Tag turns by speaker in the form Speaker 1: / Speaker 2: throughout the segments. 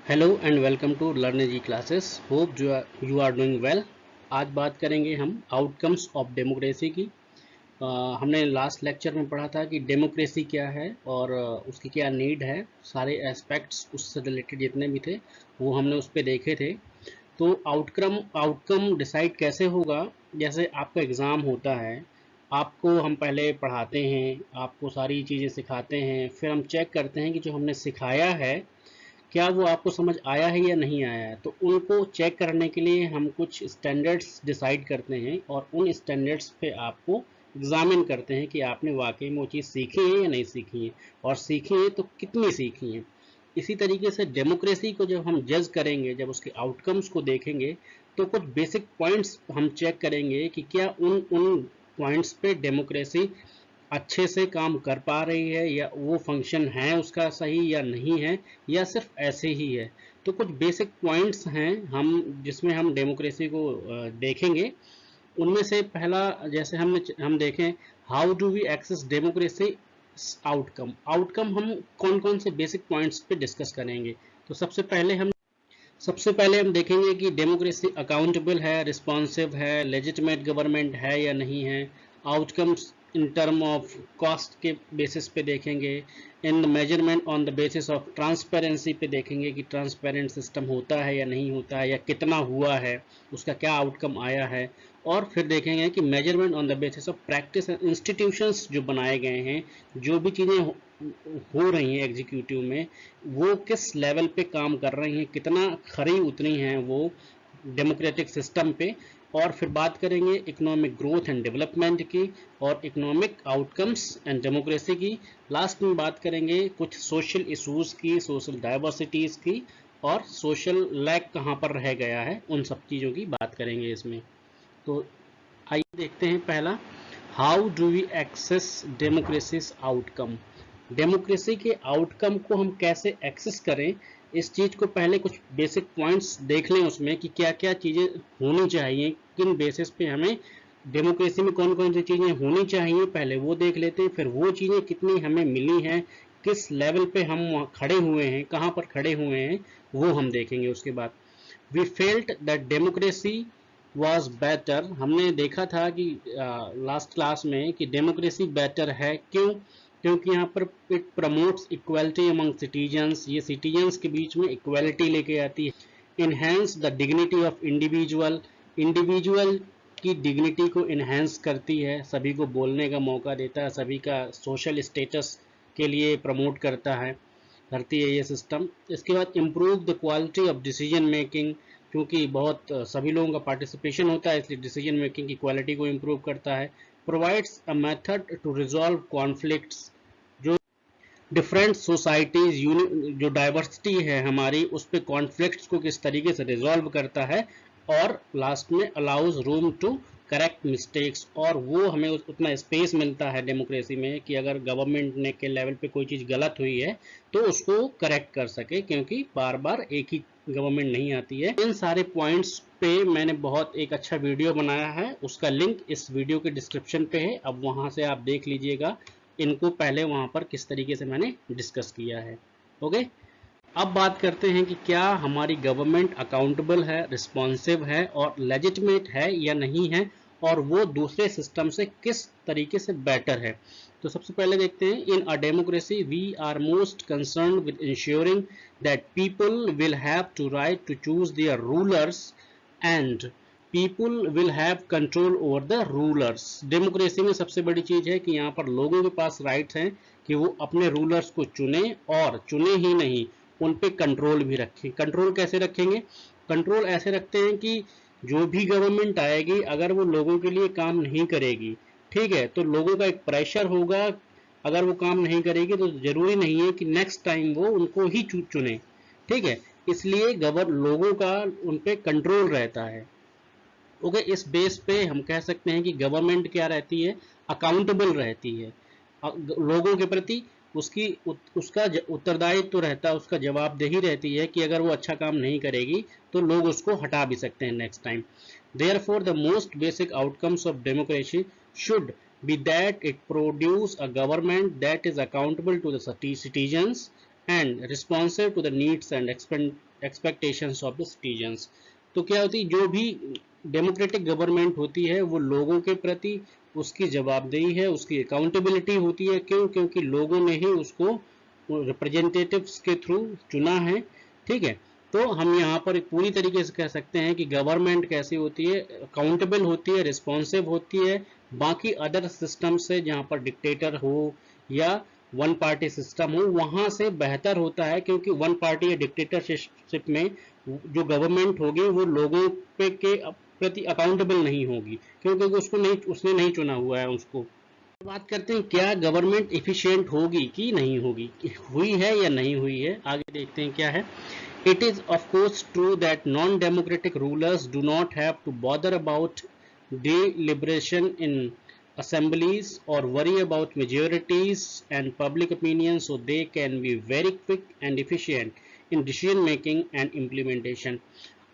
Speaker 1: Hello and welcome to learn G classes. Hope you are doing well. आज बात करेंगे हम आउटकम्स ऑफ डेमोक्रेसी की। हमने लास्ट लेक्चर में पढ़ा था कि डेमोक्रेसी क्या है और उसकी क्या नीड है। सारे एस्पेक्ट्स उससे रिलेटेड जितने भी थे वो हमने उस पर देखे थे। तो आउटकम डिसाइड कैसे होगा। जैसे आपका एग्ज़ाम होता है, आपको हम पहले पढ़ाते हैं, आपको सारी चीज़ें सिखाते हैं, फिर हम चेक करते हैं कि जो हमने सिखाया है क्या वो आपको समझ आया है या नहीं आया है। तो उनको चेक करने के लिए हम कुछ स्टैंडर्ड्स डिसाइड करते हैं और उन स्टैंडर्ड्स पे आपको एग्जामिन करते हैं कि आपने वाकई में वो चीज़ सीखी है या नहीं सीखी है, और सीखी है तो कितनी सीखी है। इसी तरीके से डेमोक्रेसी को जब हम जज करेंगे, जब उसके आउटकम्स को देखेंगे, तो कुछ बेसिक पॉइंट्स हम चेक करेंगे कि क्या उन उन पॉइंट्स पे डेमोक्रेसी अच्छे से काम कर पा रही है, या वो फंक्शन है उसका सही या नहीं है, या सिर्फ ऐसे ही है। तो कुछ बेसिक पॉइंट्स हैं हम जिसमें हम डेमोक्रेसी को देखेंगे। उनमें से पहला, जैसे हम देखें, how do we access democracy outcome. Outcome हम कौन कौन से बेसिक पॉइंट्स पे डिस्कस करेंगे। तो सबसे पहले हम देखेंगे कि डेमोक्रेसी अकाउंटेबल है, रिस्पॉन्सिव है, लेजिटिमेट गवर्नमेंट है या नहीं है। Outcomes in term of cost के बेसिस पे देखेंगे। In the measurement on the basis of transparency पे देखेंगे कि ट्रांसपेरेंट सिस्टम होता है या नहीं होता है, या कितना हुआ है, उसका क्या आउटकम आया है। और फिर देखेंगे कि measurement on the basis of practice and institutions जो बनाए गए हैं, जो भी चीज़ें हो रही हैं एग्जीक्यूटिव में, वो किस लेवल पे काम कर रही हैं, कितना खरी उतरी हैं वो डेमोक्रेटिक सिस्टम पे। और फिर बात करेंगे इकोनॉमिक ग्रोथ एंड डेवलपमेंट की, और इकोनॉमिक आउटकम्स एंड डेमोक्रेसी की। लास्ट में बात करेंगे कुछ सोशल इशूज़ की, सोशल डाइवर्सिटीज़ की, और सोशल लैग कहाँ पर रह गया है, उन सब चीज़ों की बात करेंगे इसमें। तो आइए देखते हैं पहला, how do we access democracies outcome. Democracy के आउटकम को हम कैसे एक्सेस करें, इस चीज़ को पहले कुछ बेसिक पॉइंट्स देख लें उसमें कि क्या क्या चीज़ें होनी चाहिए, किन बेसिस पे हमें डेमोक्रेसी में कौन कौन सी चीज़ें होनी चाहिए, पहले वो देख लेते हैं। फिर वो चीज़ें कितनी हमें मिली हैं, किस लेवल पे हम खड़े हुए हैं, कहाँ पर खड़े हुए हैं, वो हम देखेंगे उसके बाद। We felt that democracy was better. हमने देखा था कि लास्ट क्लास में कि डेमोक्रेसी बेटर है। क्यों? क्योंकि यहाँ पर it promotes equality among citizens, ये सिटीजन्स के बीच में इक्वलिटी लेके आती है। Enhance the dignity of individual, individual की डिग्निटी को इन्हेंस करती है, सभी को बोलने का मौका देता है, सभी का सोशल स्टेटस के लिए प्रमोट करती है ये सिस्टम। इसके बाद improve the quality of decision making, क्योंकि बहुत सभी लोगों का पार्टिसिपेशन होता है, इसलिए डिसीजन मेकिंग की क्वालिटी को इम्प्रूव करता है। Provides a method to resolve conflicts, जो डिफरेंट सोसाइटीज, जो डाइवर्सिटी है हमारी, उस पर कॉन्फ्लिक्ट्स को किस तरीके से रिजॉल्व करता है। और लास्ट में allows room to correct mistakes, और वो हमें उतना स्पेस मिलता है डेमोक्रेसी में कि अगर गवर्नमेंट ने के लेवल पे कोई चीज़ गलत हुई है तो उसको करेक्ट कर सके, क्योंकि बार बार एक ही गवर्नमेंट नहीं आती है। इन सारे पॉइंट्स पे मैंने बहुत एक अच्छा वीडियो बनाया है, उसका लिंक इस वीडियो के डिस्क्रिप्शन पे है, अब वहाँ से आप देख लीजिएगा इनको पहले वहाँ पर किस तरीके से मैंने डिस्कस किया है। ओके, अब बात करते हैं कि क्या हमारी गवर्नमेंट अकाउंटेबल है, रिस्पॉन्सिव है और लेजिटिमेट है या नहीं है, और वो दूसरे सिस्टम से किस तरीके से बेटर है। तो सबसे पहले देखते हैं, in a democracy we are most concern with ensuring that people will have to right to choose their rulers and people will have control over the rulers. Democracy में सबसे बड़ी चीज है कि यहाँ पर लोगों के पास राइट्स हैं कि वो अपने रूलर्स को चुने, और चुने ही नहीं, उन पे कंट्रोल भी रखें। कंट्रोल कैसे रखेंगे? कंट्रोल ऐसे रखते हैं कि जो भी गवर्नमेंट आएगी, अगर वो लोगों के लिए काम नहीं करेगी, ठीक है, तो लोगों का एक प्रेशर होगा। अगर वो काम नहीं करेगी तो जरूरी नहीं है कि नेक्स्ट टाइम वो उनको ही चुने, ठीक है। इसलिए लोगों का उन पे कंट्रोल रहता है। ओके, इस बेस पे हम कह सकते हैं कि गवर्नमेंट क्या रहती है, अकाउंटेबल रहती है लोगों के प्रति। उसका उत्तरदायित्व तो रहता है, उसका जवाबदेही रहती है कि अगर वो अच्छा काम नहीं करेगी तो लोग उसको हटा भी सकते हैं next time. Therefore the most basic outcomes of democracy should be that it produce a government that is accountable to the citizens and responsive to the needs and expectations of the citizens. तो क्या होती है, जो भी democratic government होती है वो लोगों के प्रति उसकी जवाबदेही है, उसकी अकाउंटेबिलिटी होती है। क्यों? क्योंकि लोगों ने ही उसको रिप्रेजेंटेटिव्स के थ्रू चुना है। ठीक है, तो हम यहाँ पर पूरी तरीके से कह सकते हैं कि गवर्नमेंट कैसी होती है, अकाउंटेबल होती है, रिस्पॉन्सिव होती है बाकी अदर सिस्टम से, जहाँ पर डिक्टेटर हो या वन पार्टी सिस्टम हो, वहां से बेहतर होता है। क्योंकि वन पार्टी या डिक्टेटरशिप में जो गवर्नमेंट होगी वो लोगों पे के प्रति अकाउंटेबल नहीं होगी, क्योंकि उसने नहीं चुना हुआ है उसको। बात करते हैं क्या गवर्नमेंट एफिशिएंट होगी कि नहीं होगी, हुई है या नहीं हुई है, आगे देखते हैं क्या है। It is of course true that non-democratic rulers do not have to bother about deliberation in assemblies or worry about majorities and public opinion, so they can be very quick and efficient in decision making and implementation.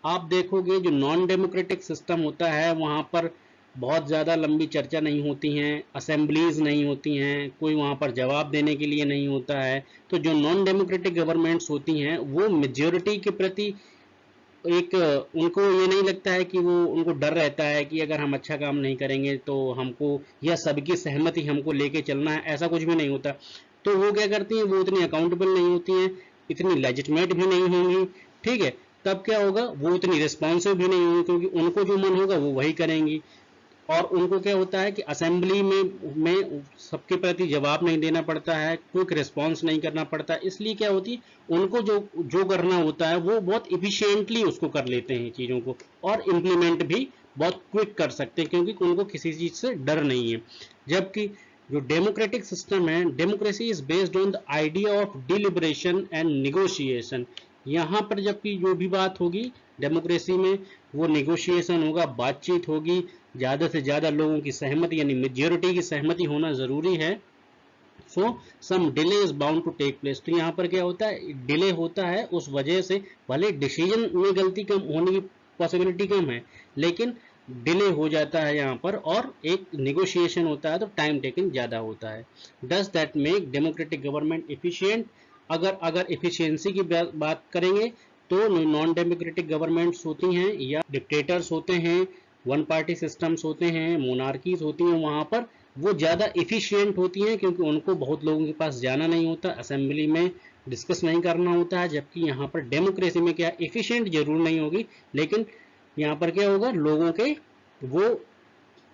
Speaker 1: आप देखोगे जो non democratic system होता है वहाँ पर बहुत ज़्यादा लंबी चर्चा नहीं होती हैं, असेंबलीज नहीं होती हैं, कोई वहाँ पर जवाब देने के लिए नहीं होता है। तो जो नॉन डेमोक्रेटिक गवर्नमेंट्स होती हैं वो मेजॉरिटी के प्रति एक उनको ये नहीं लगता है कि वो उनको डर रहता है कि अगर हम अच्छा काम नहीं करेंगे तो हमको या सबकी सहमति हमको लेके चलना है, ऐसा कुछ भी नहीं होता। तो वो क्या करती हैं, वो इतनी अकाउंटेबल नहीं होती हैं, इतनी लेजिटमेट भी नहीं होंगी। ठीक है, तब क्या होगा, वो इतनी रिस्पॉन्सिव भी नहीं होंगी, क्योंकि उनको जो मन होगा वो वही करेंगी। और उनको क्या होता है कि असेंबली में सबके प्रति जवाब नहीं देना पड़ता है, क्विक रिस्पॉन्स नहीं करना पड़ता, इसलिए क्या होती है उनको जो जो करना होता है वो बहुत इफिशिएंटली उसको कर लेते हैं चीज़ों को, और इम्प्लीमेंट भी बहुत क्विक कर सकते हैं क्योंकि उनको किसी चीज़ से डर नहीं है। जबकि जो डेमोक्रेटिक सिस्टम है, democracy is based on the idea of deliberation and negotiation. यहाँ पर जबकि जो भी बात होगी डेमोक्रेसी में वो निगोशिएशन होगा, बातचीत होगी, ज़्यादा से ज़्यादा लोगों की सहमति यानी मेजॉरिटी की सहमति होना ज़रूरी है। So some delay is bound to take place. तो यहाँ पर क्या होता है, डिले होता है उस वजह से, भले डिसीजन में गलती कम होने की पॉसिबिलिटी कम है लेकिन डिले हो जाता है यहाँ पर, और एक निगोशिएशन होता है तो टाइम टेकिंग ज़्यादा होता है। Does that make democratic government efficient? अगर एफिशिएंसी की बात करेंगे तो नॉन डेमोक्रेटिक गवर्नमेंट्स होती हैं या डिक्टेटर्स होते हैं, वन पार्टी सिस्टम्स होते हैं, मोनार्कीज होती हैं, वहाँ पर वो ज़्यादा एफिशिएंट होती हैं क्योंकि उनको बहुत लोगों के पास जाना नहीं होता, असेंबली में डिस्कस नहीं करना होता है। जबकि यहाँ पर डेमोक्रेसी में क्या, एफिशिएंट जरूर नहीं होगी लेकिन यहाँ पर क्या होगा, लोगों के वो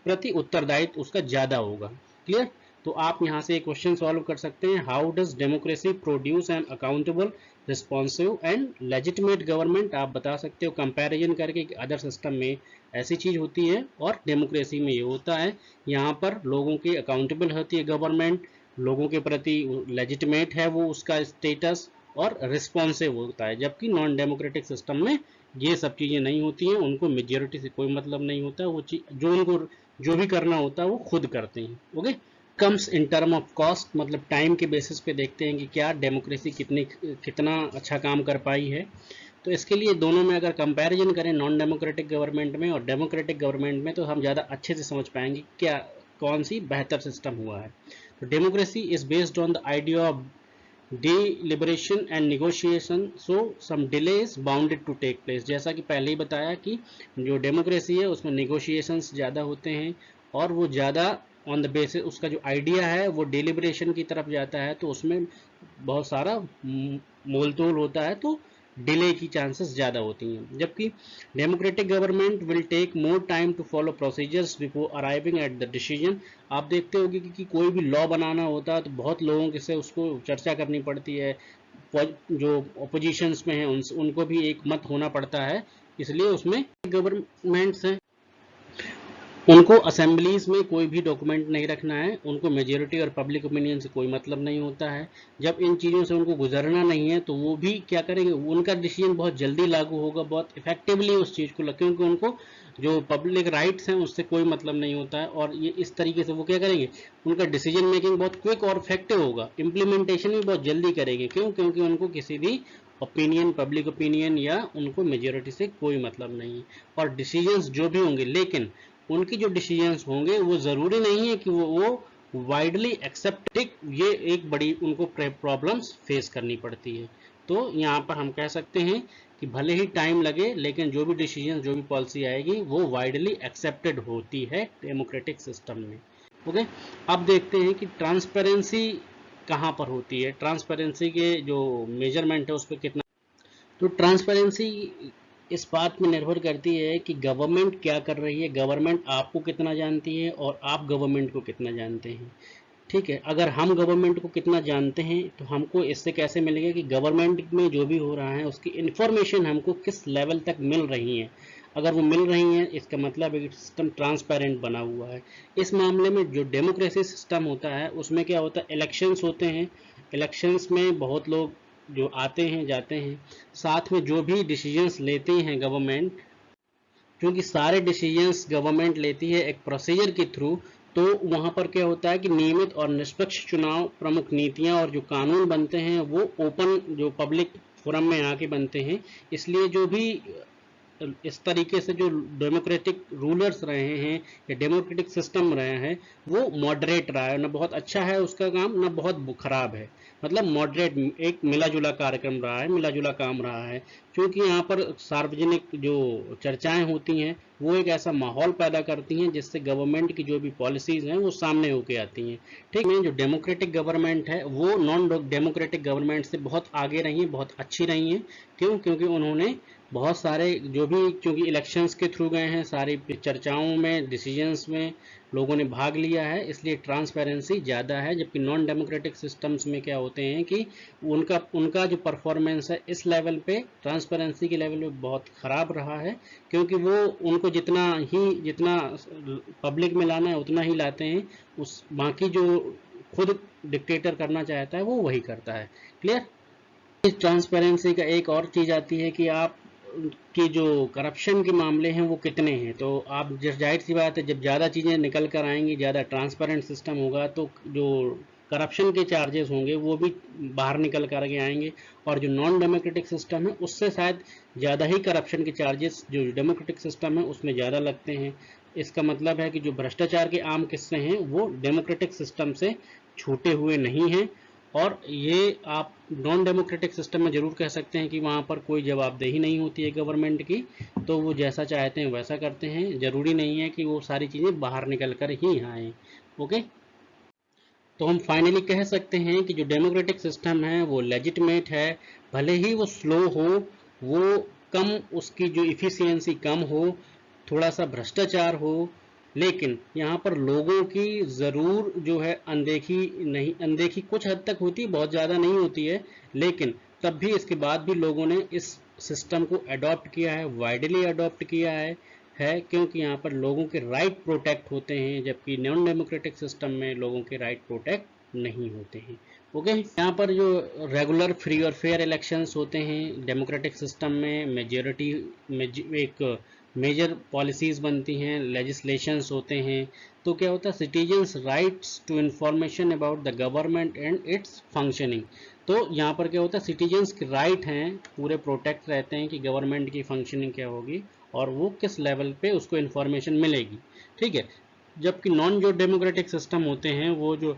Speaker 1: प्रति उत्तरदायित्व उसका ज़्यादा होगा। क्लियर? तो आप यहाँ से एक क्वेश्चन सॉल्व कर सकते हैं, how does democracy produce an accountable responsive and legitimate government. आप बता सकते हो कंपैरिजन करके कि अदर सिस्टम में ऐसी चीज़ होती है और डेमोक्रेसी में ये होता है। यहाँ पर लोगों की अकाउंटेबल होती है गवर्नमेंट, लोगों के प्रति लेजिटिमेट है वो उसका स्टेटस, और रिस्पॉन्सिव होता है। जबकि नॉन डेमोक्रेटिक सिस्टम में ये सब चीज़ें नहीं होती हैं, उनको मेजॉरिटी से कोई मतलब नहीं होता, वो चीज जो उनको जो भी करना होता है वो खुद करते हैं। Okay, comes in term of cost, मतलब टाइम के बेसिस पे देखते हैं कि क्या डेमोक्रेसी कितना अच्छा काम कर पाई है। तो इसके लिए दोनों में अगर कंपैरिजन करें नॉन डेमोक्रेटिक गवर्नमेंट में और डेमोक्रेटिक गवर्नमेंट में, तो हम ज़्यादा अच्छे से समझ पाएंगे क्या कौन सी बेहतर सिस्टम हुआ है। तो democracy is based on the idea of deliberation and negotiation, so some delay is bounded to take place. जैसा कि पहले ही बताया कि जो डेमोक्रेसी है उसमें निगोशिएशंस ज़्यादा होते हैं और वो ज़्यादा ऑन द बेसिस, उसका जो आइडिया है वो डिलिबरेशन की तरफ जाता है, तो उसमें बहुत सारा मोल तोल होता है, तो डिले की चांसेस ज़्यादा होती हैं। जबकि democratic government will take more time to follow procedures before arriving at the decision. आप देखते होंगे कि कोई भी लॉ बनाना होता है तो बहुत लोगों के से उसको चर्चा करनी पड़ती है, जो अपोजिशंस में हैं उनको भी एक मत होना पड़ता है, इसलिए उसमें गवर्नमेंट्स हैं उनको असेंबलीज में कोई भी डॉक्यूमेंट नहीं रखना है, उनको मेजॉरिटी और पब्लिक ओपिनियन से कोई मतलब नहीं होता है। जब इन चीज़ों से उनको गुजरना नहीं है तो वो भी क्या करेंगे, उनका डिसीजन बहुत जल्दी लागू होगा, बहुत इफेक्टिवली उस चीज़ को, क्योंकि उनको जो पब्लिक राइट्स हैं उससे कोई मतलब नहीं होता है। और ये इस तरीके से वो क्या करेंगे, उनका डिसीजन मेकिंग बहुत क्विक और इफेक्टिव होगा, इम्प्लीमेंटेशन भी बहुत जल्दी करेंगे। क्यों? क्योंकि उनको किसी भी ओपिनियन, पब्लिक ओपिनियन या उनको मेजॉरिटी से कोई मतलब नहीं है। और डिसीजंस जो भी होंगे, लेकिन उनकी जो डिसीजंस होंगे वो ज़रूरी नहीं है कि वो वाइडली एक्सेप्टेड, ये एक बड़ी उनको प्रॉब्लम्स फेस करनी पड़ती है। तो यहाँ पर हम कह सकते हैं कि भले ही टाइम लगे लेकिन जो भी डिसीजन, जो भी पॉलिसी आएगी वो वाइडली एक्सेप्टेड होती है डेमोक्रेटिक सिस्टम में। ओके, अब देखते हैं कि ट्रांसपेरेंसी कहाँ पर होती है, ट्रांसपेरेंसी के जो मेजरमेंट है उस पर कितना। तो ट्रांसपेरेंसी इस बात में निर्भर करती है कि गवर्नमेंट क्या कर रही है, गवर्नमेंट आपको कितना जानती है और आप गवर्नमेंट को कितना जानते हैं। ठीक है, अगर हम गवर्नमेंट को कितना जानते हैं तो हमको इससे कैसे मिलेगा कि गवर्नमेंट में जो भी हो रहा है उसकी इंफॉर्मेशन हमको किस लेवल तक मिल रही है। अगर वो मिल रही हैं इसका मतलब है कि सिस्टम ट्रांसपेरेंट बना हुआ है। इस मामले में जो डेमोक्रेसी सिस्टम होता है उसमें क्या होता है, इलेक्शंस होते हैं, इलेक्शंस में बहुत लोग जो आते हैं जाते हैं, साथ में जो भी डिसीजंस लेती हैं गवर्नमेंट, क्योंकि सारे डिसीजंस गवर्नमेंट लेती है एक प्रोसीजर के थ्रू, तो वहाँ पर क्या होता है कि नियमित और निष्पक्ष चुनाव, प्रमुख नीतियाँ और जो कानून बनते हैं वो ओपन, जो पब्लिक फोरम में आके बनते हैं। इसलिए जो भी इस तरीके से जो डेमोक्रेटिक रूलर्स रहे हैं या डेमोक्रेटिक सिस्टम रहे हैं वो मॉडरेट रहा है, ना बहुत अच्छा है उसका काम ना बहुत खराब है, मतलब मॉडरेट, एक मिला जुला कार्यक्रम रहा है, मिला जुला काम रहा है। क्योंकि यहाँ पर सार्वजनिक जो चर्चाएं होती हैं वो एक ऐसा माहौल पैदा करती हैं जिससे गवर्नमेंट की जो भी पॉलिसीज हैं वो सामने होके आती हैं। ठीक है, जो डेमोक्रेटिक गवर्नमेंट है वो नॉन डेमोक्रेटिक गवर्नमेंट से बहुत आगे रही है, बहुत अच्छी रही है। क्यों? क्योंकि उन्होंने बहुत सारे जो भी, क्योंकि इलेक्शंस के थ्रू गए हैं, सारी चर्चाओं में, डिसीजंस में लोगों ने भाग लिया है, इसलिए ट्रांसपेरेंसी ज़्यादा है। जबकि नॉन डेमोक्रेटिक सिस्टम्स में क्या होते हैं कि उनका उनका जो परफॉर्मेंस है इस लेवल पे, ट्रांसपेरेंसी के लेवल पे बहुत ख़राब रहा है। क्योंकि वो उनको जितना पब्लिक में लाना है उतना ही लाते हैं, उस बाकी जो खुद डिक्टेटर करना चाहता है वो वही करता है। क्लियर? इस ट्रांसपेरेंसी का एक और चीज़ आती है कि आप कि जो करप्शन के मामले हैं वो कितने हैं। तो आप जाहिर सी बात है जब ज़्यादा चीज़ें निकल कर आएंगी, ज़्यादा ट्रांसपेरेंट सिस्टम होगा तो जो करप्शन के चार्जेस होंगे वो भी बाहर निकल कर के आएंगे। और जो नॉन डेमोक्रेटिक सिस्टम है उससे शायद ज़्यादा ही करप्शन के चार्जेस जो डेमोक्रेटिक सिस्टम है उसमें ज़्यादा लगते हैं। इसका मतलब है कि जो भ्रष्टाचार के आम किस्से हैं वो डेमोक्रेटिक सिस्टम से छूटे हुए नहीं हैं। और ये आप नॉन डेमोक्रेटिक सिस्टम में जरूर कह सकते हैं कि वहाँ पर कोई जवाबदेही नहीं होती है गवर्नमेंट की, तो वो जैसा चाहते हैं वैसा करते हैं, जरूरी नहीं है कि वो सारी चीज़ें बाहर निकल कर ही आएँ। ओके, तो हम फाइनली कह सकते हैं कि जो डेमोक्रेटिक सिस्टम है वो लेजिटिमेट है, भले ही वो स्लो हो, वो कम, उसकी जो इफ़िशियंसी कम हो, थोड़ा सा भ्रष्टाचार हो, लेकिन यहाँ पर लोगों की ज़रूर जो है अनदेखी नहीं, अनदेखी कुछ हद तक होती है, बहुत ज़्यादा नहीं होती है, लेकिन तब भी इसके बाद भी लोगों ने इस सिस्टम को अडॉप्ट किया है, वाइडली अडॉप्ट किया है। क्योंकि यहाँ पर लोगों के राइट प्रोटेक्ट होते हैं, जबकि नॉन डेमोक्रेटिक सिस्टम में लोगों के राइट प्रोटेक्ट नहीं होते हैं। ओके, यहाँ पर जो रेगुलर, फ्री और फेयर इलेक्शंस होते हैं डेमोक्रेटिक सिस्टम में, मेजॉरिटी में एक मेजर पॉलिसीज़ बनती हैं, लेजिस्लेशंस होते हैं, तो क्या होता है, citizens rights to information about the government and its functioning. तो यहाँ पर क्या होता है, सिटीजन्स के राइट हैं पूरे प्रोटेक्ट रहते हैं कि गवर्नमेंट की फंक्शनिंग क्या होगी और वो किस लेवल पे उसको इन्फॉर्मेशन मिलेगी। ठीक है, जबकि नॉन जो डेमोक्रेटिक सिस्टम होते हैं वो जो,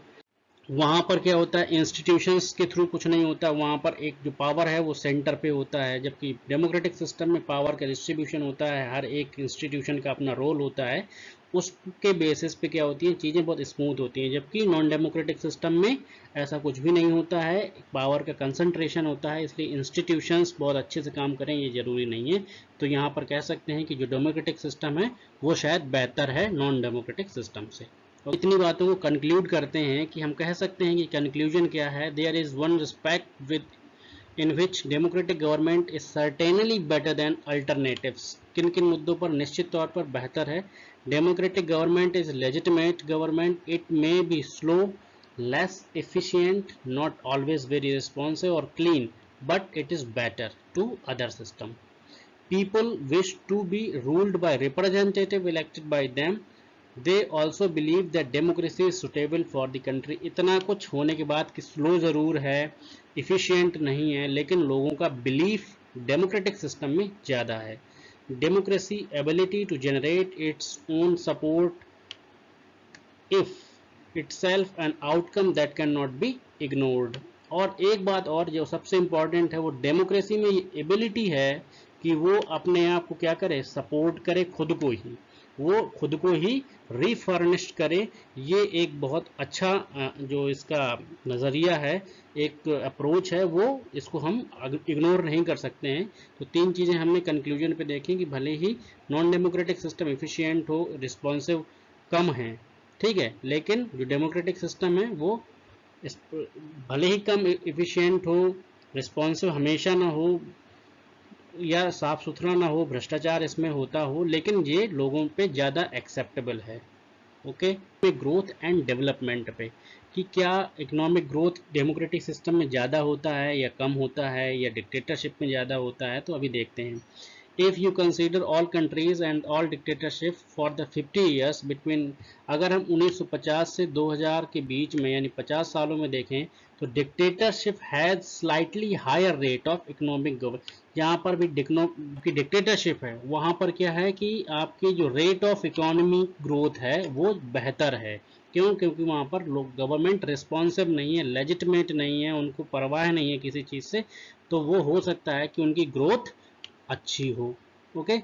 Speaker 1: वहाँ पर क्या होता है, इंस्टीट्यूशंस के थ्रू कुछ नहीं होता, वहाँ पर एक जो पावर है वो सेंटर पे होता है। जबकि डेमोक्रेटिक सिस्टम में पावर का डिस्ट्रीब्यूशन होता है, हर एक इंस्टीट्यूशन का अपना रोल होता है, उसके बेसिस पे क्या होती हैं चीज़ें, बहुत स्मूथ होती हैं। जबकि नॉन डेमोक्रेटिक सिस्टम में ऐसा कुछ भी नहीं होता है, पावर का कंसंट्रेशन होता है, इसलिए इंस्टीट्यूशंस बहुत अच्छे से काम करें ये ज़रूरी नहीं है। तो यहाँ पर कह सकते हैं कि जो डेमोक्रेटिक सिस्टम है वो शायद बेहतर है नॉन डेमोक्रेटिक सिस्टम से। और इतनी बातों को कंक्लूड करते हैं कि हम कह सकते हैं कि कंक्लूजन क्या है, there is one respect with in which democratic government is certainly better than alternatives। किन किन मुद्दों पर निश्चित तौर पर बेहतर है, democratic government is legitimate government, it may be slow, less efficient, not always very responsive or clean, but it is better to other system। People wish to be ruled by representative elected by them, they also believe that democracy is suitable for the country. इतना कुछ होने के बाद कि slow ज़रूर है, efficient नहीं है, लेकिन लोगों का बिलीफ डेमोक्रेटिक सिस्टम में ज़्यादा है। Democracy ability to generate its own support if itself an outcome that cannot be ignored। और एक बात और जो सबसे इम्पॉर्टेंट है, वो डेमोक्रेसी में ये एबिलिटी है कि वो अपने आप को क्या करे, सपोर्ट करे, खुद को ही, वो खुद को ही रिफर्निश करे। ये एक बहुत अच्छा जो इसका नज़रिया है, एक अप्रोच है, वो इसको हम इग्नोर नहीं कर सकते हैं। तो तीन चीज़ें हमने कंक्लूजन पे देखी कि भले ही नॉन डेमोक्रेटिक सिस्टम एफिशिएंट हो, रिस्पॉन्सिव कम है, ठीक है, लेकिन जो डेमोक्रेटिक सिस्टम है वो भले ही कम एफिशिएंट हो, रिस्पॉन्सिव हमेशा ना हो, या साफ सुथरा ना हो, भ्रष्टाचार इसमें होता हो, लेकिन ये लोगों पे ज़्यादा एक्सेप्टेबल है। ओके, ग्रोथ एंड डेवलपमेंट पे कि क्या इकोनॉमिक ग्रोथ डेमोक्रेटिक सिस्टम में ज़्यादा होता है या कम होता है या डिक्टेटरशिप में ज़्यादा होता है, तो अभी देखते हैं। If you consider all countries and all dictatorship for the 50 years between, अगर हम 1950 से 2000 के बीच में यानी 50 सालों में देखें, तो dictatorship has slightly higher rate of economic growth. जहाँ पर भी डिक्टेटरशिप है वहाँ पर क्या है कि आपकी जो रेट ऑफ इकोनॉमिक ग्रोथ है वो बेहतर है। क्यों? क्योंकि वहाँ पर लोग, गवर्नमेंट रिस्पॉन्सिव नहीं है, लेजिटमेट नहीं है, उनको परवाह नहीं है किसी चीज़ से, तो वो हो सकता है कि उनकी ग्रोथ अच्छी हो। Okay,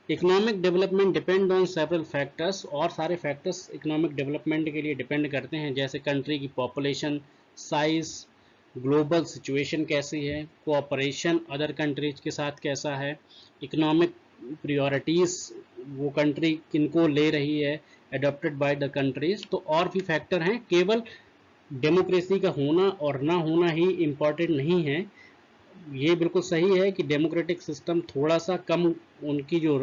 Speaker 1: economic development depend on several factors, और सारे फैक्टर्स इकोनॉमिक डेवलपमेंट के लिए डिपेंड करते हैं, जैसे कंट्री की पॉपुलेशन साइज, ग्लोबल सिचुएशन कैसी है, कोऑपरेशन अदर कंट्रीज के साथ कैसा है, इकोनॉमिक प्रायोरिटीज़ वो कंट्री किनको ले रही है, अडॉप्टेड बाय द कंट्रीज। तो और भी फैक्टर हैं, केवल डेमोक्रेसी का होना और ना होना ही इम्पॉर्टेंट नहीं है। ये बिल्कुल सही है कि डेमोक्रेटिक सिस्टम थोड़ा सा कम, उनकी जो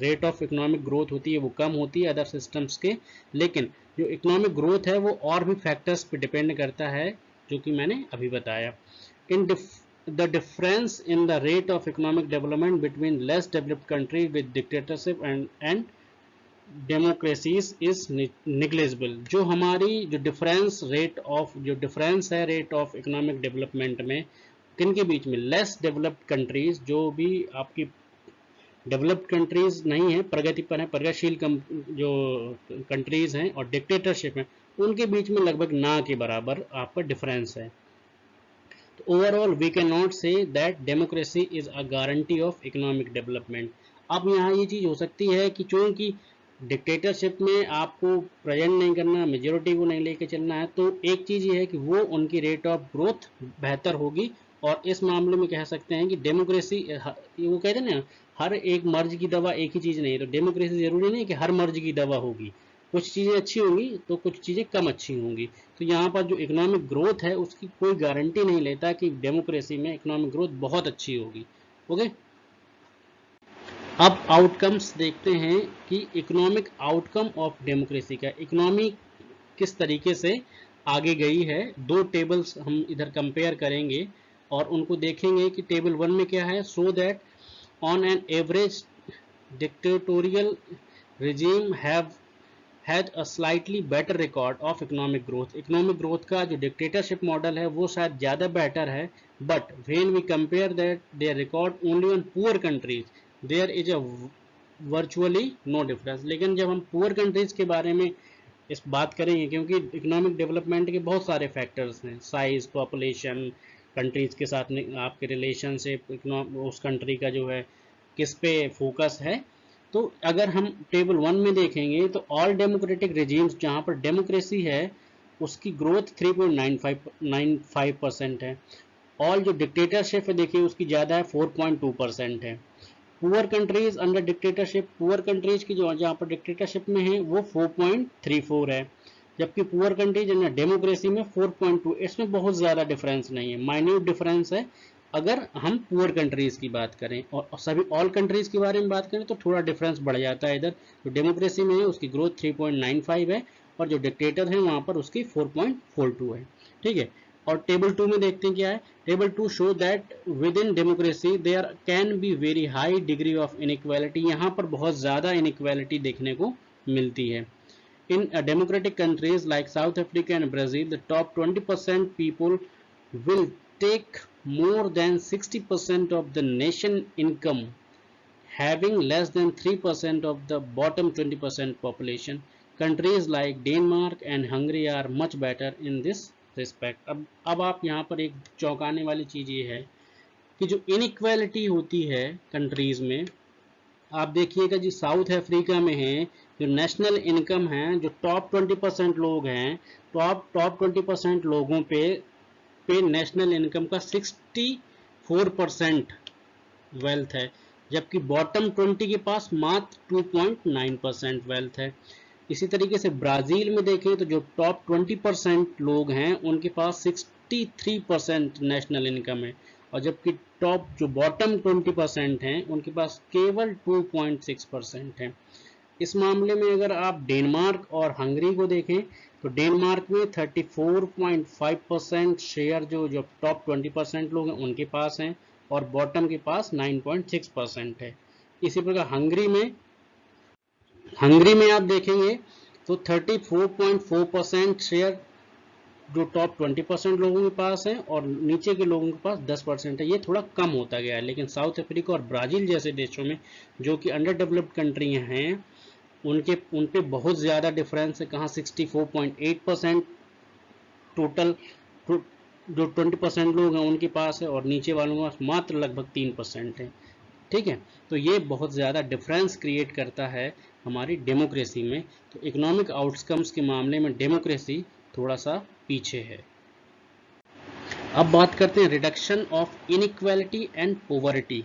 Speaker 1: रेट ऑफ इकोनॉमिक ग्रोथ होती है वो कम होती है अदर सिस्टम्स के, लेकिन जो इकोनॉमिक ग्रोथ है वो और भी फैक्टर्स पे डिपेंड करता है, जो कि मैंने अभी बताया। In the difference in the rate of economic development between less developed country with dictatorship and democracies is negligible. जो हमारी जो डिफरेंस है रेट ऑफ इकोनॉमिक डेवलपमेंट में किन के बीच में, लेस डेवलप्ड कंट्रीज, जो भी आपकी डेवलप्ड कंट्रीज नहीं है, प्रगति पर है, प्रगतिशील जो कंट्रीज हैं और डिक्टेटरशिप है, उनके बीच में लगभग ना के बराबर आपका डिफरेंस है। तो overall we can not say that democracy is a guarantee of economic development. अब यहाँ ये चीज़ हो सकती है कि चूंकि डिक्टेटरशिप में आपको प्रेजेंट नहीं करना, मेजोरिटी को नहीं लेके चलना है, तो एक चीज़ ये है कि वो उनकी रेट ऑफ ग्रोथ बेहतर होगी। और इस मामले में कह सकते हैं कि डेमोक्रेसी, वो कहते हैं ना, हर एक मर्ज की दवा एक ही चीज़ नहीं है, तो डेमोक्रेसी जरूरी नहीं कि हर मर्ज की दवा होगी, कुछ चीज़ें अच्छी होंगी तो कुछ चीज़ें कम अच्छी होंगी। तो यहाँ पर जो इकोनॉमिक ग्रोथ है उसकी कोई गारंटी नहीं लेता कि डेमोक्रेसी में इकोनॉमिक ग्रोथ बहुत अच्छी होगी। ओके, अब आउटकम्स देखते हैं कि इकोनॉमिक आउटकम ऑफ डेमोक्रेसी का, इकोनॉमी किस तरीके से आगे गई है। दो टेबल्स हम इधर कंपेयर करेंगे और उनको देखेंगे कि टेबल 1 में क्या है, so that on an average dictatorial regime has a slightly better record of economic growth. Economic growth का जो डिक्टेटरशिप मॉडल है वो शायद ज़्यादा बेटर है, but when we compare that their record only on poor countries there is a virtually no difference. लेकिन जब हम पुअर कंट्रीज के बारे में इस बात करेंगे, क्योंकि इकोनॉमिक डेवलपमेंट के बहुत सारे फैक्टर्स हैं, साइज, पॉपुलेशन, कंट्रीज के साथ आपके रिलेशनशिप, उस कंट्री का जो है किस पे फोकस है। तो अगर हम टेबल 1 में देखेंगे तो ऑल डेमोक्रेटिक रेजिम्स जहाँ पर डेमोक्रेसी है उसकी ग्रोथ 3.95% है। ऑल जो डिक्टेटरशिप है देखिए उसकी ज़्यादा है, 4.2% है। Poor countries under dictatorship, poor countries की जो जहाँ पर डिक्टेटरशिप में है वो 4.34 है, जबकि पुअर कंट्रीज अंडर डेमोक्रेसी में 4.2। इसमें बहुत ज़्यादा डिफरेंस नहीं है, माइन्यूट डिफरेंस है अगर हम पुअर कंट्रीज की बात करें। और सभी ऑल कंट्रीज के बारे में बात करें तो थोड़ा डिफरेंस बढ़ जाता है। इधर जो डेमोक्रेसी में है उसकी ग्रोथ 3.95 है और जो डिक्टेटर है वहाँ पर उसकी 4.42 है, ठीक है। और टेबल 2 में देखते हैं क्या है। Table 2 show that within democracy there can be very high degree of inequality. यहाँ पर बहुत ज़्यादा इनइक्वालिटी देखने को मिलती है। In democratic countries like South Africa and Brazil, the top 20% people will take more than 60% of the nation income, having less than 3% of the bottom 20% population. Countries like Denmark and Hungary are much better in this respect. अब आप यहाँ पर एक चौंकाने वाली चीज़ ये है कि जो इनइक्वालिटी होती है कंट्रीज़ में, आप देखिएगा जी साउथ अफ्रीका में है, जो नेशनल इनकम है, जो टॉप 20% लोग हैं, टॉप 20% लोगों पे नेशनल इनकम का 64% वेल्थ है, जबकि बॉटम 20 के पास मात्र 2.9% वेल्थ है। इसी तरीके से ब्राज़ील में देखें तो जो टॉप 20% लोग हैं उनके पास 63% नेशनल इनकम है, और जबकि टॉप जो बॉटम 20% हैं उनके पास केवल 2.6% है। इस मामले में अगर आप डेनमार्क और हंगरी को देखें तो डेनमार्क में 34.5% शेयर जो टॉप 20% लोग हैं उनके पास हैं, और बॉटम के पास 9.6% है। इसी प्रकार हंगरी में आप देखेंगे तो 34.4% शेयर जो टॉप 20% लोगों के पास है और नीचे के लोगों के पास 10% है। ये थोड़ा कम होता गया है, लेकिन साउथ अफ्रीका और ब्राज़ील जैसे देशों में जो कि अंडर डेवलप्ड कंट्री हैं उन पे बहुत ज़्यादा डिफरेंस है। कहाँ 64.8% टोटल जो 20% लोग हैं उनके पास है, और नीचे वालों के पास मात्र लगभग 3% है। ठीक है, तो ये बहुत ज़्यादा डिफरेंस क्रिएट करता है हमारी डेमोक्रेसी में। तो इकोनॉमिक आउटकम्स के मामले में डेमोक्रेसी थोड़ा सा पीछे है। अब बात करते हैं reduction of inequality and poverty.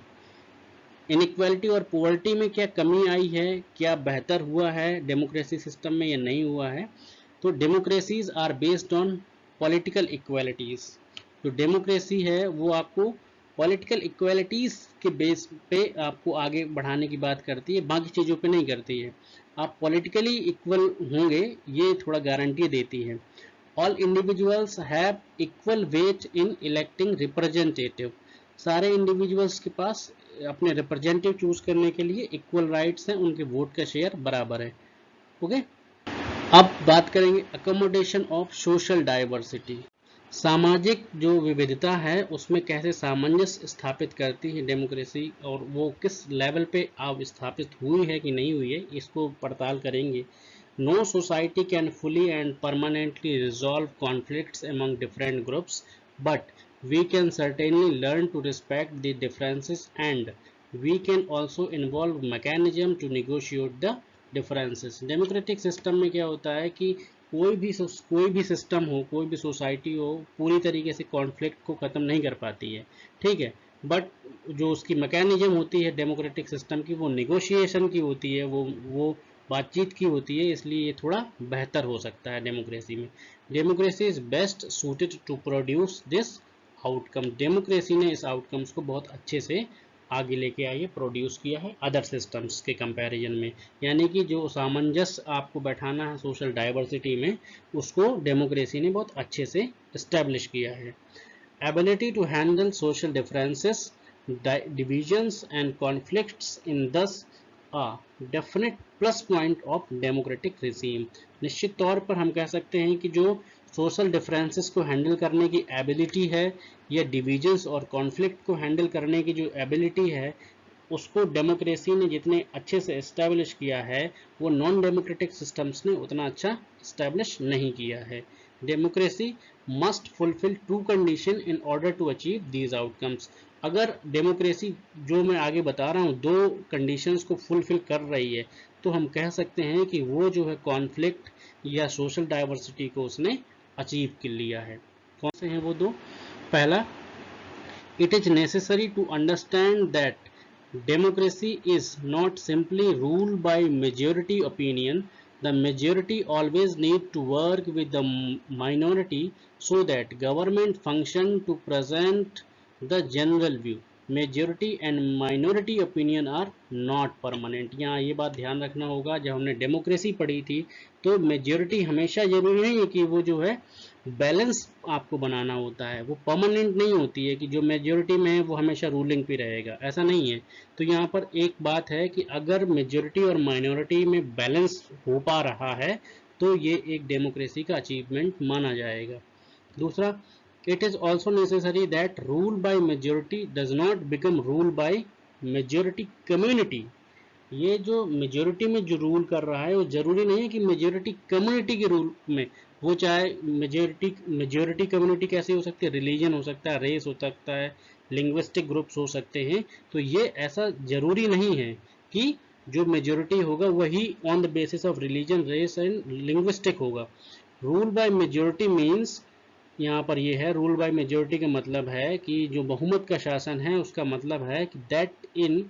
Speaker 1: Inequality और पॉवर्टी में क्या कमी आई है, क्या बेहतर हुआ है डेमोक्रेसी सिस्टम में या नहीं हुआ है? तो democracies are based on political equalities. जो डेमोक्रेसी है वो आपको पॉलिटिकल इक्वालिटीज़ के बेस पे आपको आगे बढ़ाने की बात करती है, बाकी चीज़ों पे नहीं करती है। आप पॉलिटिकली इक्वल होंगे ये थोड़ा गारंटी देती है। All individuals have equal weight in electing representative. सारे इंडिविजुअल्स के पास अपने रिप्रेजेंटेटिव चूज करने के लिए इक्वल राइट्स हैं, उनके वोट का शेयर बराबर है। ओके, अब बात करेंगे अकोमोडेशन ऑफ सोशल डाइवर्सिटी। सामाजिक जो विविधता है उसमें कैसे सामंजस्य स्थापित करती है डेमोक्रेसी, और वो किस लेवल पे अब स्थापित हुई है कि नहीं हुई है, इसको पड़ताल करेंगे। No society can fully and permanently resolve conflicts among different groups, but we can certainly learn to respect the differences, and we can also involve mechanism to negotiate the differences। Democratic system में क्या होता है कि कोई भी system हो, कोई भी सोसाइटी हो, पूरी तरीके से कॉन्फ्लिक्ट को ख़त्म नहीं कर पाती है। ठीक है, बट जो उसकी मैकेनिज्म होती है डेमोक्रेटिक सिस्टम की, वो निगोशिएशन की होती है, वो बातचीत की होती है, इसलिए ये थोड़ा बेहतर हो सकता है डेमोक्रेसी में। Democracy is best suited to produce this outcome. Democracy ने इस आउटकम्स को बहुत अच्छे से आगे लेके आई है, प्रोड्यूस किया है अदर सिस्टम्स के कंपैरिजन में। यानी कि जो सामंजस्य आपको बैठाना है सोशल डाइवर्सिटी में, उसको डेमोक्रेसी ने बहुत अच्छे से इस्टेब्लिश किया है। Ability to handle social differences, divisions and conflicts in thus a definite plus point of democratic regime. निश्चित तौर पर हम कह सकते हैं कि जो सोशल डिफरेंसेस को हैंडल करने की एबिलिटी है, या डिविजन्स और कॉन्फ्लिक्ट को हैंडल करने की जो एबिलिटी है, उसको डेमोक्रेसी ने जितने अच्छे से इस्टेब्लिश किया है, वो नॉन डेमोक्रेटिक सिस्टम्स ने उतना अच्छा इस्टेब्लिश नहीं किया है। Democracy must fulfil two condition in order to achieve these outcomes. अगर डेमोक्रेसी जो मैं आगे बता रहा हूँ दो कंडीशंस को फुलफिल कर रही है, तो हम कह सकते हैं कि वो जो है कॉन्फ्लिक्ट या सोशल डाइवर्सिटी को उसने अचीव कर लिया है। कौन से हैं वो दो? पहला, it is necessary to understand that democracy is not simply ruled by majority opinion. The majority always need to work with the minority so that government function to present the general view. Majority and minority opinion are not permanent। यहाँ ये बात ध्यान रखना होगा, जब हमने democracy पढ़ी थी तो मेजॉरिटी हमेशा जरूरी नहीं है कि वो जो है बैलेंस आपको बनाना होता है, वो परमानेंट नहीं होती है कि जो मेजॉरिटी में है वो हमेशा रूलिंग पे रहेगा, ऐसा नहीं है। तो यहाँ पर एक बात है कि अगर मेजॉरिटी और माइनॉरिटी में बैलेंस हो पा रहा है तो ये एक डेमोक्रेसी का अचीवमेंट माना जाएगा। दूसरा, it is also necessary that rule by majority does not become rule by majority community. ये जो मेजॉरिटी में जो रूल कर रहा है वो जरूरी नहीं है कि मेजॉरिटी कम्युनिटी के रूल में वो चाहे मेजोरिटी कम्युनिटी कैसी हो सकती है, रिलीजन हो सकता है, रेस हो सकता है, लिंग्विस्टिक ग्रुप्स हो सकते हैं। तो ये ऐसा जरूरी नहीं है कि जो मेजोरिटी होगा वही on the basis of religion, race and linguistic होगा। रूल बाय मेजोरिटी मीन्स, यहाँ पर ये है, रूल बाय मेजोरिटी का मतलब है कि जो बहुमत का शासन है उसका मतलब है कि that in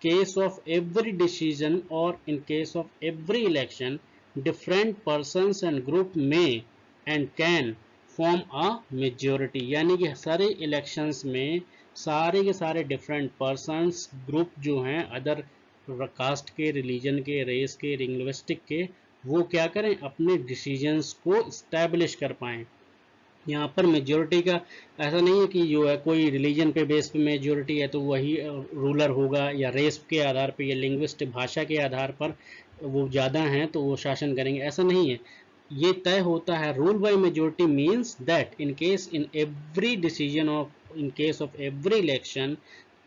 Speaker 1: case of every decision or in case of every election, different persons and group may and can form a majority। यानी कि सारे इलेक्शंस में सारे के सारे डिफरेंट पर्सन्स ग्रुप जो हैं अदर कास्ट के, रिलीजन के, रेस के, लिंग्विस्टिक के, वो क्या करें, अपने डिसीजंस को इस्टेब्लिश कर पाएँ। यहाँ पर मेजोरिटी का ऐसा नहीं है कि जो है कोई रिलीजन पे बेस पे मेजोरिटी है तो वही रूलर होगा, या रेस के आधार पे, या लिंग्विस्ट भाषा के आधार पर वो ज़्यादा हैं तो वो शासन करेंगे, ऐसा नहीं है। ये तय होता है, rule by majority means that in case in every decision of, in case of every election,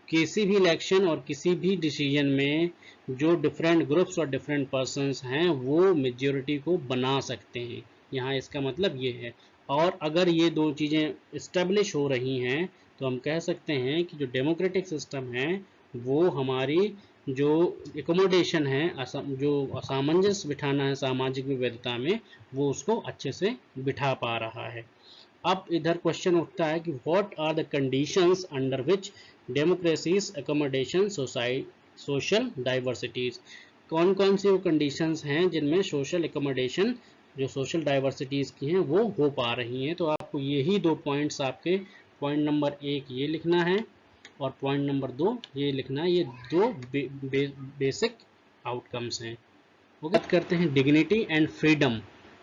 Speaker 1: किसी भी इलेक्शन और किसी भी डिसीजन में जो डिफरेंट ग्रुप्स और डिफरेंट पर्सन्स हैं वो मेजोरिटी को बना सकते हैं। यहाँ इसका मतलब ये है। और अगर ये दो चीज़ें इस्टेब्लिश हो रही हैं तो हम कह सकते हैं कि जो डेमोक्रेटिक सिस्टम है वो हमारी जो एकोमोडेशन है, जो सामंजस्य बिठाना है सामाजिक विविधता में, वो उसको अच्छे से बिठा पा रहा है। अब इधर क्वेश्चन उठता है कि what are the conditions under which democracies accommodation social diversities. कौन कौन सी वो कंडीशंस हैं जिनमें सोशल एकोमोडेशन जो सोशल डाइवर्सिटीज की हैं वो हो पा रही हैं। तो आपको यही दो पॉइंट्स, आपके पॉइंट नंबर 1 ये लिखना है और पॉइंट नंबर 2 ये लिखना है। ये दो बेसिक आउटकम्स हैं। वो बात करते हैं डिग्निटी एंड फ्रीडम।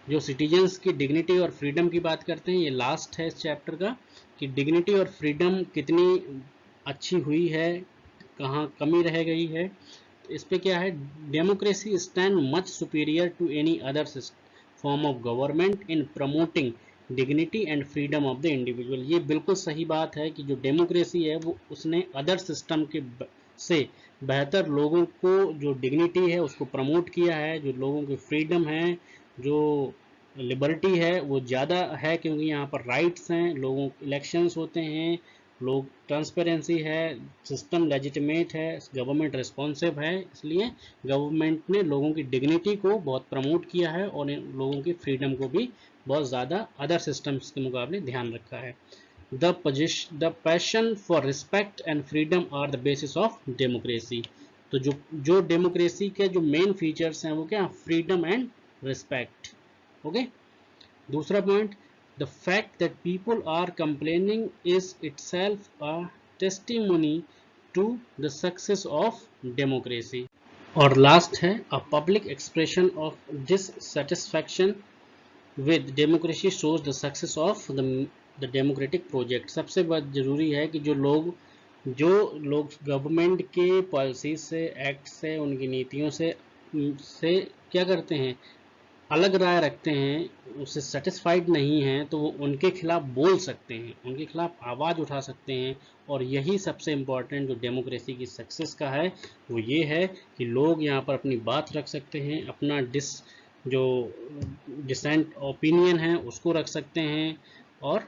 Speaker 1: जो सिटीजन्स की डिग्निटी और फ्रीडम की बात करते हैं, ये लास्ट है इस चैप्टर का, कि डिग्निटी और फ्रीडम कितनी अच्छी हुई है, कहाँ कमी रह गई है। तो इस पे क्या है, democracy stand much superior to any other form of government in promoting dignity and freedom of the individual. ये बिल्कुल सही बात है कि जो डेमोक्रेसी है वो उसने अदर सिस्टम के से बेहतर लोगों को जो डिग्निटी है उसको प्रमोट किया है, जो लोगों की फ्रीडम है, जो लिबर्टी है वो ज़्यादा है, क्योंकि यहाँ पर राइट्स हैं, लोगों इलेक्शंस होते हैं, लोग ट्रांसपेरेंसी है, सिस्टम लेजिटिमेट है, गवर्नमेंट रिस्पॉन्सिव है, इसलिए गवर्नमेंट ने लोगों की डिग्निटी को बहुत प्रमोट किया है और इन लोगों की फ्रीडम को भी बहुत ज़्यादा अदर सिस्टम्स के मुकाबले ध्यान रखा है। The passion for respect and freedom are the basis of democracy। तो जो डेमोक्रेसी के जो मेन फीचर्स हैं वो क्या, फ्रीडम एंड रिस्पेक्ट। ओके, दूसरा point, the fact that people are complaining is itself a testimony to the success of democracy. और last है, a public expression of dissatisfaction with democracy shows the success of the democratic project. सबसे बहुत ज़रूरी है कि जो लोग government के पॉलिसीज से, एक्ट से, उनकी नीतियों से क्या करते हैं, अलग राय रखते हैं, उससे सेटिस्फाइड नहीं हैं, तो वो उनके खिलाफ बोल सकते हैं, उनके खिलाफ आवाज़ उठा सकते हैं। और यही सबसे इम्पॉर्टेंट जो डेमोक्रेसी की सक्सेस का है वो ये है कि लोग यहाँ पर अपनी बात रख सकते हैं, अपना जो डिसेंट ओपिनियन है उसको रख सकते हैं। और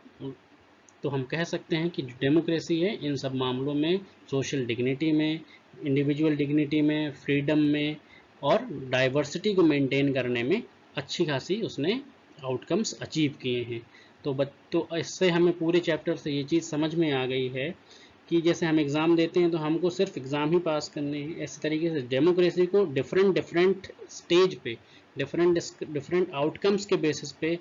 Speaker 1: तो हम कह सकते हैं कि जो डेमोक्रेसी है इन सब मामलों में, सोशल डिग्निटी में, इंडिविजुअल डिग्निटी में, फ्रीडम में और डाइवर्सिटी को मेंटेन करने में अच्छी खासी उसने आउटकम्स अचीव किए हैं। तो इससे हमें पूरे चैप्टर से ये चीज़ समझ में आ गई है कि जैसे हम एग्ज़ाम देते हैं तो हमको सिर्फ एग्ज़ाम ही पास करने हैं, इसी तरीके से डेमोक्रेसी को डिफरेंट स्टेज पे, डिफरेंट आउटकम्स के बेसिस पे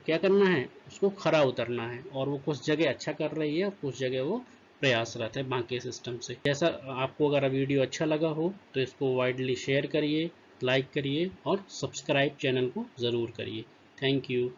Speaker 1: क्या करना है, उसको खरा उतरना है। और वो कुछ जगह अच्छा कर रही है और कुछ जगह वो प्रयासरत है बाकी सिस्टम से। जैसा आपको अगर वीडियो अच्छा लगा हो तो इसको वाइडली शेयर करिए, लाइक करिए और सब्सक्राइब चैनल को ज़रूर करिए। Thank you.